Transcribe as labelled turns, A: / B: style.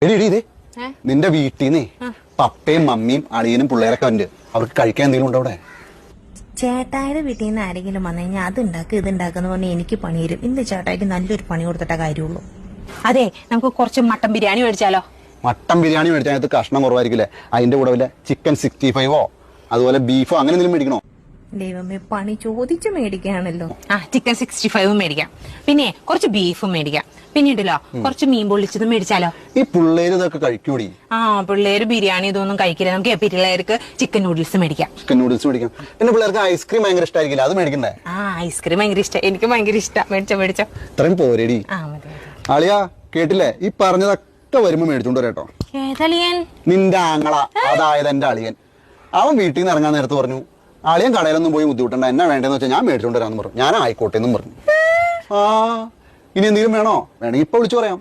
A: എടി നിന്റെ വീട്ടിൽ നിന്നേ പപ്പയും മമ്മിയും അളിയനും പിള്ളേരൊക്കെ ഉണ്ട്. അവർക്ക് കഴിക്കാൻ എന്തെങ്കിലും ഉണ്ടോ അവിടെ?
B: ചേട്ടായുടെ വീട്ടിൽ നിന്ന് ആരെങ്കിലും വന്നു കഴിഞ്ഞാൽ അത് ഉണ്ടാക്കുക ഇത് ഉണ്ടാക്കുന്ന പറഞ്ഞാൽ എനിക്ക് പണി തരും. ഇന്ന് ചേട്ടായിക്ക് നല്ലൊരു പണി കൊടുത്തിട്ട കാര്യമുള്ളൂ.
C: അതെ, നമുക്ക് കുറച്ച് മട്ടൻ ബിരിയാണി മേടിച്ചാലോ?
A: മട്ടൻ ബിരിയാണി മേടിച്ചാൽ കഷ്ണം കുറവായിരിക്കില്ലേ? അതിന്റെ കൂടെ വല്ല ചിക്കൻ 65 അതുപോലെ ബീഫോ അങ്ങനെ എന്തെങ്കിലും മേടിക്കണോ?
B: ദൈവമേ, പണി ചോദിച്ചു മേടിക്കുകയാണല്ലോ.
C: ചിക്കൻ 65 മേടിക്കാം, പിന്നെ കുറച്ച് ബീഫും മേടിക്കാം, പിന്നീടല്ലോ കുറച്ച് മീൻ പൊള്ളിച്ചതും മേടിച്ചാലോ?
A: ഈ പിള്ളേര് ഇതൊക്കെ കഴിക്കൂടി?
C: പിള്ളേര് ബിരിയാണി ഇതൊന്നും കഴിക്കില്ല. നമുക്ക് പിള്ളേർക്ക് ചിക്കൻ നൂഡിൽസ് മേടിക്കാം.
A: ചിക്കൻ നൂഡിൽസ് മേടിക്കാം. പിന്നെ പിള്ളേർക്ക് ഐസ്ക്രീം ഭയങ്കര ഇഷ്ടമായിരിക്കില്ല, അത് മേടിക്കണ്ടേ?
C: ഐസ്ക്രീം ഭയങ്കര ഇഷ്ടം, എനിക്ക് ഭയങ്കര ഇഷ്ടം. മേടിച്ചോ.
A: ഇത്രയും പോരേടി. അളിയാ കേട്ടില്ലേ? ഈ പറഞ്ഞതൊക്കെ വരുമ്പോ മേടിച്ചോണ്ട് വരാട്ടോ.
C: ഏതളിയൻ?
A: നിന്റെ ആങ്ങള, അതായത് എന്റെ അളിയൻ. അവൻ വീട്ടിൽ നിന്ന് ഇറങ്ങാൻ നേരത്ത് പറഞ്ഞു, അളിയൻ കടയിലൊന്നും പോയി ബുദ്ധിമുട്ടണ്ട, എന്നാ വേണ്ടെന്ന് വെച്ചാൽ ഞാൻ മേടിച്ചോണ്ട് വരാന്ന് പറഞ്ഞു. ഞാൻ ആയിക്കോട്ടെ എന്നും പറഞ്ഞു. ഇനി എന്തെങ്കിലും വേണോ? വേണമെങ്കിൽ ഇപ്പൊ വിളിച്ചു പറയാം.